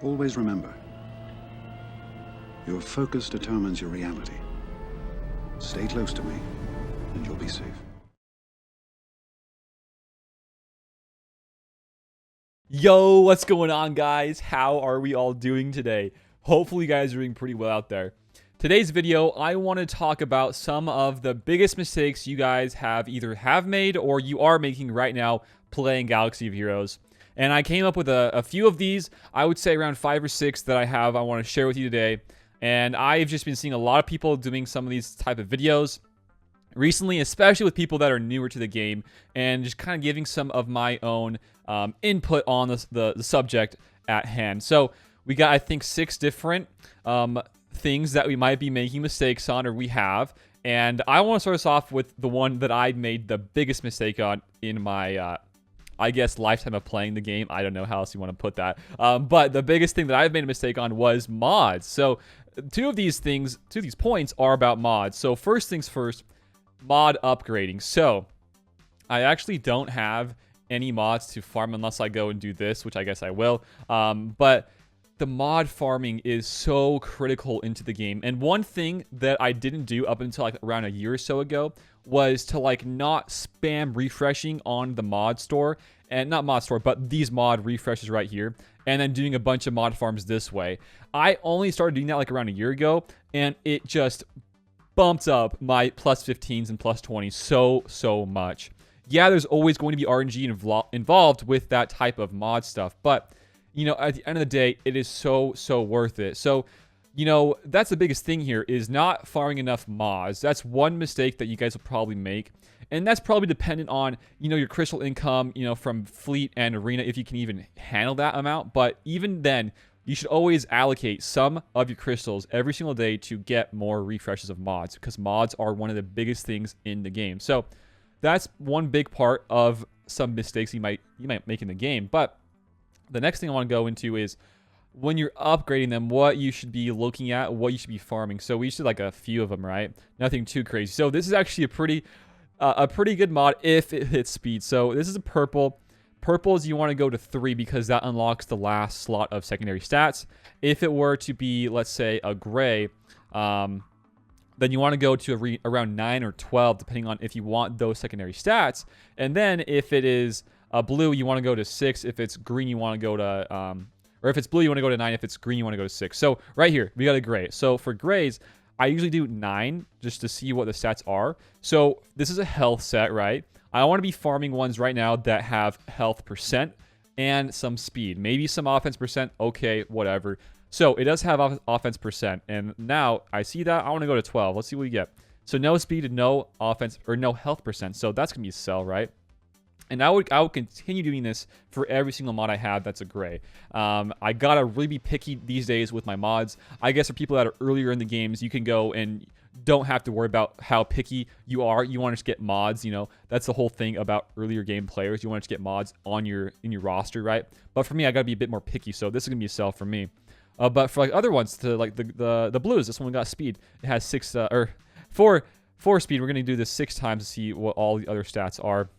Always remember, your focus determines your reality. Stay close to me, and you'll be safe. Yo, what's going on, guys? How are we all doing today? Hopefully you guys are doing pretty well out there. Today's video, I want to talk about some of the biggest mistakes you guys have made or you are making right now playing Galaxy of Heroes. And I came up with a few of these, I would say around 5 or 6 that I want to share with you today. And I've just been seeing a lot of people doing some of these type of videos recently, especially with people that are newer to the game, and just kind of giving some of my own input on the subject at hand. So we got, I think, 6 different things that we might be making mistakes on, or we have. And I want to start us off with the one that I made the biggest mistake on in my, I guess, lifetime of playing the game. I don't know how else you want to put that. But the biggest thing that I've made a mistake on was mods. So two of these points are about mods. So first things first, mod upgrading. So I actually don't have any mods to farm unless I go and do this, which I guess I will. But the mod farming is so critical into the game. And one thing that I didn't do up until like around a year or so ago was to like not spam refreshing on the mod store, and not mod store, but these mod refreshes right here, and then doing a bunch of mod farms this way. I only started doing that like around a year ago, and it just bumped up my plus 15s and plus 20s so much. Yeah, there's always going to be RNG involved with that type of mod stuff, but you know, at the end of the day, it is so worth it. So, you know, that's the biggest thing here, is not farming enough mods. That's one mistake that you guys will probably make. And that's probably dependent on, you know, your crystal income, you know, from fleet and arena, if you can even handle that amount. But even then, you should always allocate some of your crystals every single day to get more refreshes of mods, because mods are one of the biggest things in the game. So that's one big part of some mistakes you might make in the game. But the next thing I want to go into is when you're upgrading them, what you should be looking at, what you should be farming. So we should like a few of them, right? Nothing too crazy. So this is actually a pretty good mod if it hits speed. So this is a purple. Purple is you want to go to 3 because that unlocks the last slot of secondary stats. If it were to be, let's say, a gray, then you want to go to around 9 or 12, depending on if you want those secondary stats. And then if it is blue, you want to go to 6. If it's green, you want to go to, or if it's blue, you want to go to 9. If it's green, you want to go to 6. So right here, we got a gray. So for grays, I usually do 9 just to see what the stats are. So this is a health set, right? I want to be farming ones right now that have health percent and some speed. Maybe some offense percent. Okay, whatever. So it does have offense percent. And now I see that. I want to go to 12. Let's see what we get. So no speed and no offense, or no health percent. So that's going to be a sell, right? And I would continue doing this for every single mod I have that's a gray. I gotta really be picky these days with my mods. I guess for people that are earlier in the games, you can go and don't have to worry about how picky you are. You want to just get mods, you know. That's the whole thing about earlier game players. You want to get mods on in your roster, right? But for me, I gotta be a bit more picky. So this is gonna be a sell for me. But for like other ones, to like the blues, this one got speed. It has 4 speed. We're gonna do this 6 times to see what all the other stats are.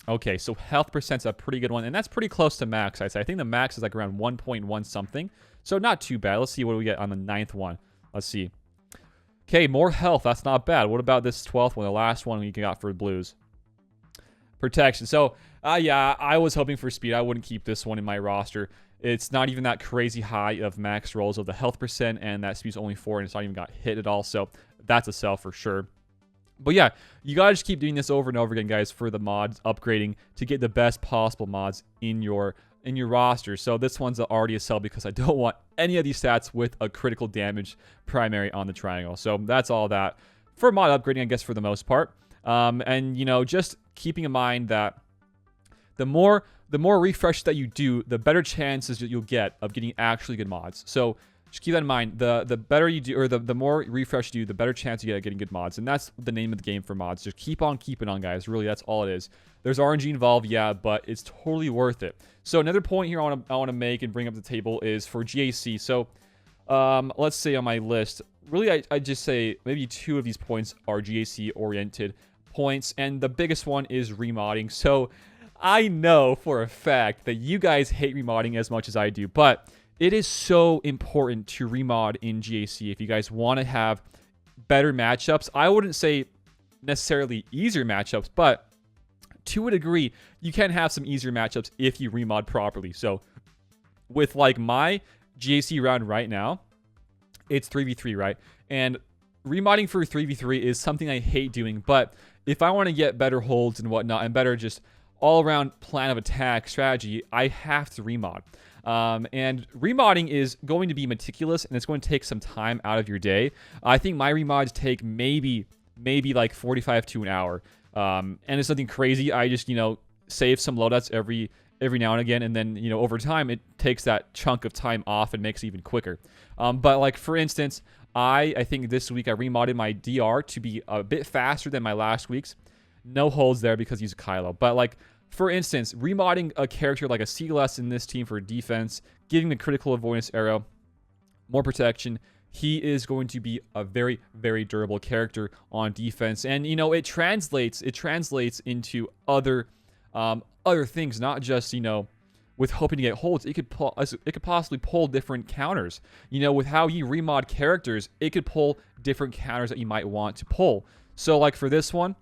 Okay, so health percent's a pretty good one, and that's pretty close to max, I'd say. I think the max is like around 1.1 something, so not too bad. Let's see what we get on the 9th one. Let's see. Okay, more health. That's not bad. What about this 12th one, the last one we got for blues? Protection. So, yeah, I was hoping for speed. I wouldn't keep this one in my roster. It's not even that crazy high of max rolls of the health percent, and that speed's only 4, and it's not even got hit at all, so that's a sell for sure. But yeah, you gotta just keep doing this over and over again, guys, for the mods upgrading to get the best possible mods in your roster. So this one's already a sell because I don't want any of these stats with a critical damage primary on the triangle. So that's all that for mod upgrading, I guess, for the most part. And you know, just keeping in mind that the more refresh that you do, the better chances that you'll get of getting actually good mods. So just keep that in mind. The better you do, or the more refresh you do, the better chance you get at getting good mods. And that's the name of the game for mods. Just keep on keeping on, guys. Really, that's all it is. There's RNG involved, yeah, but it's totally worth it. So another point here I want to make and bring up the table is for GAC. So let's say on my list, really I just say maybe 2 of these points are GAC oriented points, and the biggest one is remodding. So I know for a fact that you guys hate remodding as much as I do, but it is so important to remod in GAC if you guys want to have better matchups. I wouldn't say necessarily easier matchups, but to a degree, you can have some easier matchups if you remod properly. So with like my GAC round right now, it's 3v3, right? And remodding for 3v3 is something I hate doing, but if I want to get better holds and whatnot and better just all-around plan of attack strategy, I have to remod. And remodding is going to be meticulous, and it's going to take some time out of your day. I think my remods take maybe like 45 to an hour. And it's nothing crazy. I just, save some loadouts every now and again, and then, over time, it takes that chunk of time off and makes it even quicker. But like, for instance, I think this week I remodded my DR to be a bit faster than my last week's. No holds there because he's a Kylo. But like, for instance, remodding a character like a CLS in this team for defense, giving the critical avoidance arrow, more protection, he is going to be a very, very durable character on defense. And, it translates into other things, not just, with hoping to get holds. It could possibly pull different counters. With how you remod characters, it could pull different counters that you might want to pull. So like for this one,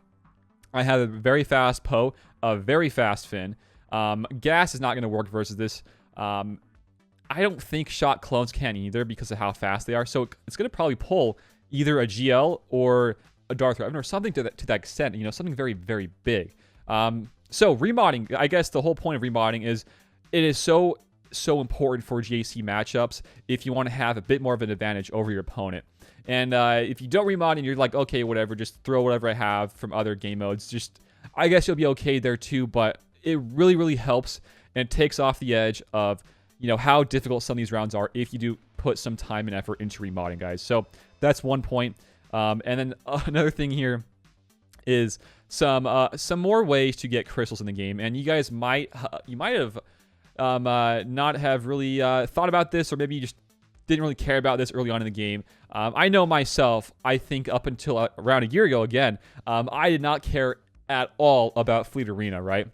I have a very fast Poe, a very fast Finn. Gas is not going to work versus this. I don't think shot clones can either because of how fast they are. So it's going to probably pull either a GL or a Darth Revan or something to that extent. Something very, very big. So remodding, I guess the whole point of remodding is it is so important for GAC matchups if you want to have a bit more of an advantage over your opponent. And if you don't remod and you're like, okay, whatever, just throw whatever I have from other game modes, I guess you'll be okay there too, but it really, really helps and it takes off the edge of, how difficult some of these rounds are if you do put some time and effort into remodding, guys. So that's one point. And then another thing here is some more ways to get crystals in the game. And you guys might have not have really thought about this, or maybe you just didn't really care about this early on in the game. I know myself, I think up until around a year ago, again, I did not care at all about Fleet Arena, right?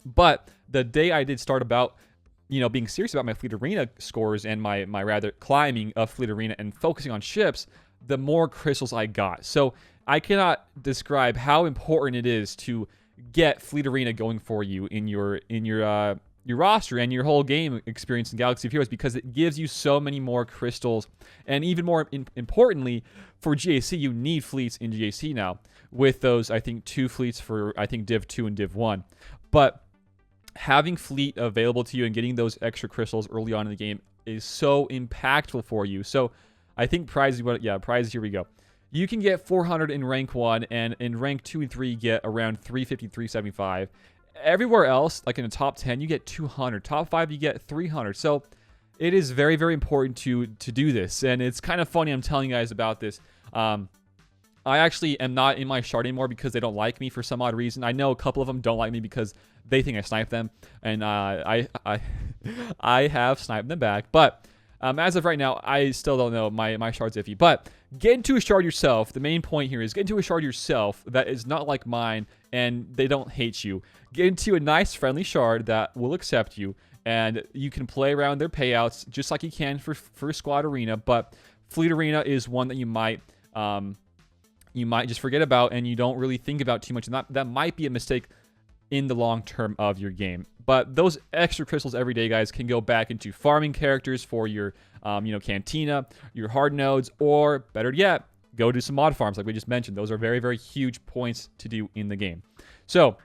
But the day I did start about, being serious about my Fleet Arena scores and my rather climbing of Fleet Arena and focusing on ships, the more crystals I got. So I cannot describe how important it is to get Fleet Arena going for you in your roster and your whole game experience in Galaxy of Heroes, because it gives you so many more crystals. And even more importantly, for GAC, you need fleets in GAC now with those, I think, 2 fleets for, I think, Div 2 and Div 1. But having fleet available to you and getting those extra crystals early on in the game is so impactful for you. So I think prizes, here we go. You can get 400 in rank 1, and in rank 2 and 3, you get around 350, 375. Everywhere else, like in the top 10, you get 200. Top 5, you get 300. So it is very, very important to do this. And it's kind of funny I'm telling you guys about this. I actually am not in my shard anymore because they don't like me for some odd reason. I know a couple of them don't like me because they think I sniped them. And I have sniped them back. But as of right now, I still don't know. My shard's iffy. But get into a shard yourself. The main point here is get into a shard yourself that is not like mine and they don't hate you. Get into a nice, friendly shard that will accept you, and you can play around their payouts just like you can for Squad Arena. But Fleet Arena is one that you might just forget about and you don't really think about too much, and that might be a mistake in the long term of your game. But those extra crystals every day, guys, can go back into farming characters for your Cantina, your hard nodes, or better yet, go do some mod farms like we just mentioned. Those are very, very huge points to do in the game. So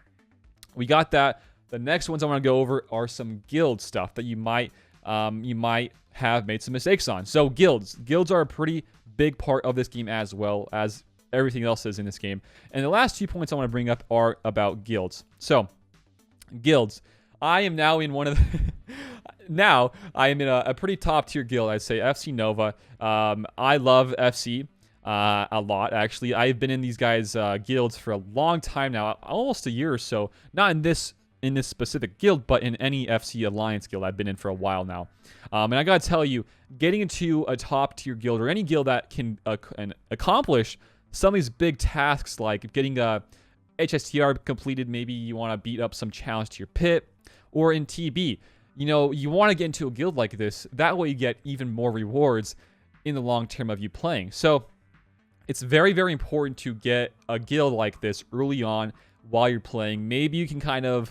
we got that. The next ones I want to go over are some guild stuff that you might have made some mistakes on. So guilds are a pretty big part of this game as well as everything else is in this game. And the last 2 points I want to bring up are about guilds. So guilds, I am now in one of the now I am in a pretty top tier guild. I'd say FC Nova. I love FC a lot, actually. I've been in these guys' guilds for a long time now, almost a year or so. Not in this specific guild, but in any FC Alliance guild I've been in for a while now. And I gotta tell you, getting into a top tier guild or any guild that can accomplish some of these big tasks, like getting HSTR completed, maybe you want to beat up some challenge to your pit, or in TB, you know, you want to get into a guild like this. That way you get even more rewards in the long term of you playing. So it's very, very important to get a guild like this early on while you're playing. Maybe you can kind of,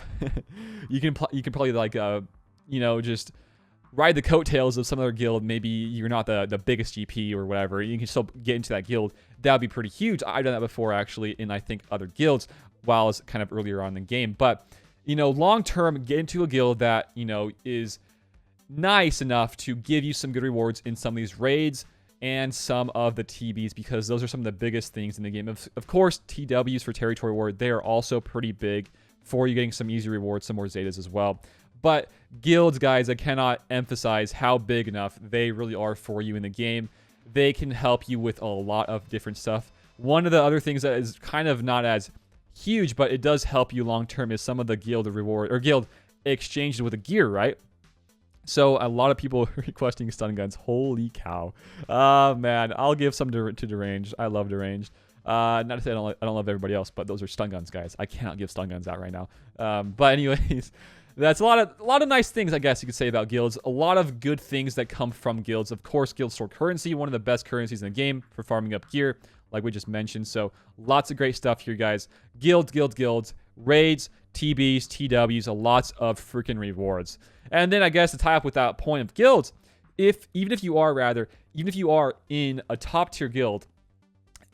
you can probably like, you know, just ride the coattails of some other guild. Maybe you're not the biggest GP or whatever. You can still get into that guild. That would be pretty huge. I've done that before, actually, in, I think, other guilds while it's kind of earlier on in the game. But, you know, long term, get into a guild that, you know, is nice enough to give you some good rewards in some of these raids and some of the TBs, because those are some of the biggest things in the game. Of course, TWs for Territory War, they are also pretty big for you getting some easy rewards, some more Zetas as well. But guilds, guys, I cannot emphasize how big enough they really are for you in the game. They can help you with a lot of different stuff. One of the other things that is kind of not as huge, but it does help you long term, is some of the guild reward or guild exchanges with the gear, right? So a lot of people are requesting stun guns. Holy cow. Man, I'll give some to Deranged. I love Deranged. Not to say I don't love everybody else, but those are stun guns, guys. I cannot give stun guns out right now. But anyways, that's a lot of nice things, I guess you could say, about guilds. A lot of good things that come from guilds. Of course, guild store currency, one of the best currencies in the game for farming up gear, like we just mentioned. So lots of great stuff here, guys. Guilds, raids, TBs, TWs, lots of freaking rewards. And then I guess to tie up with that point of guilds, even if you are in a top tier guild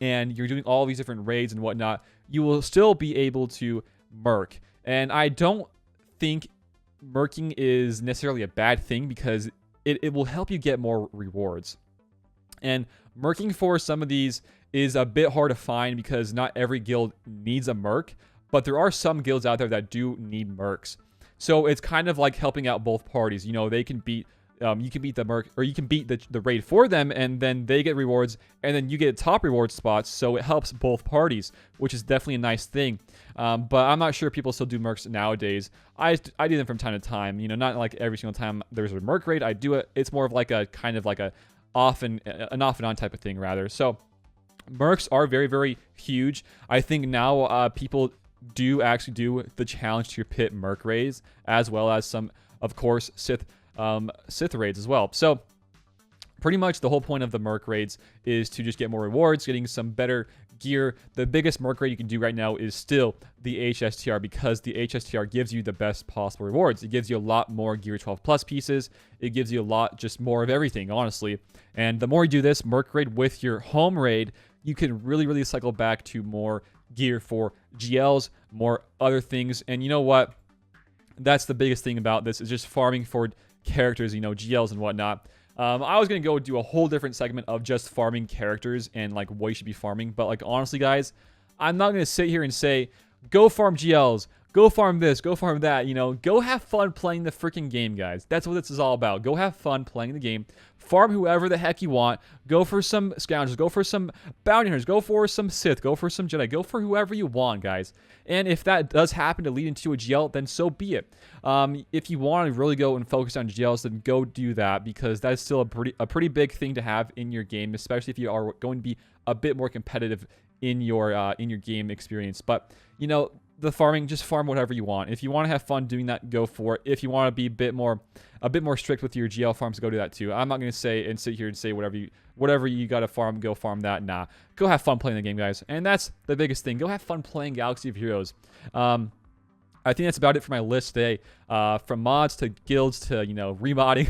and you're doing all these different raids and whatnot, you will still be able to merc. And I don't think merking is necessarily a bad thing, because it will help you get more rewards. And merking for some of these is a bit hard to find, because not every guild needs a merc, but there are some guilds out there that do need mercs. So it's kind of like helping out both parties. You know, they can beat, you can beat the merc, or you can beat the raid for them, and then they get rewards, and then you get top reward spots. So it helps both parties, which is definitely a nice thing. But I'm not sure people still do mercs nowadays. I do them from time to time. You know, not like every single time there's a merc raid, I do it. It's more of like a kind of like an off and on type of thing, rather. So mercs are very, very huge. I think now people do actually do the challenge to your pit merc raids, as well as some, of course, Sith raids as well. So pretty much the whole point of the merc raids is to just get more rewards, getting some better gear. The biggest merc raid you can do right now is still the HSTR, because the HSTR gives you the best possible rewards. It gives you a lot more gear 12 plus pieces. It gives you a lot, just more of everything, honestly. And the more you do this merc raid with your home raid, you can really, really cycle back to more gear for GLs, more other things. And you know what? That's the biggest thing about this, is just farming for characters, you know, GLs and whatnot. I was going to go do a whole different segment of just farming characters and like what you should be farming. But like, honestly, guys, I'm not going to sit here and say, go farm GLs, go farm this, go farm that. You know, go have fun playing the freaking game, guys. That's what this is all about. Go have fun playing the game. Farm whoever the heck you want. Go for some scoundrels. Go for some bounty hunters. Go for some Sith. Go for some Jedi. Go for whoever you want, guys. And if that does happen to lead into a GL, then so be it. If you want to really go and focus on GLs, then go do that, because that's still a pretty big thing to have in your game, especially if you are going to be a bit more competitive in your game experience. But you know, the farming, just farm whatever you want. If you want to have fun doing that, go for it. If you want to be a bit more strict with your GL farms, go do that too. I'm not going to say and sit here and say whatever you got to farm, go farm that. Nah, go have fun playing the game, guys. And that's the biggest thing. Go have fun playing Galaxy of Heroes. I think that's about it for my list today. From mods to guilds to, you know, remodding.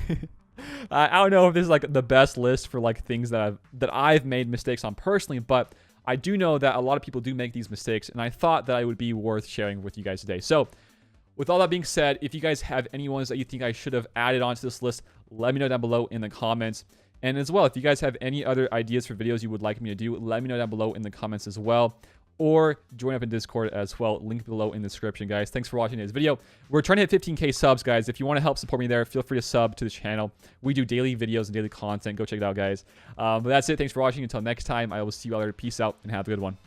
I don't know if this is like the best list for like things that I've made mistakes on personally, but I do know that a lot of people do make these mistakes, and I thought that it would be worth sharing with you guys today. So with all that being said, if you guys have any ones that you think I should have added onto this list, let me know down below in the comments. And as well, if you guys have any other ideas for videos you would like me to do, let me know down below in the comments as well. Or join up in Discord as well. Link below in the description, guys. Thanks for watching this video. We're trying to hit 15K subs, guys. If you want to help support me there, feel free to sub to the channel. We do daily videos and daily content. Go check it out, guys. But that's it. Thanks for watching. Until next time, I will see you all later. Peace out and have a good one.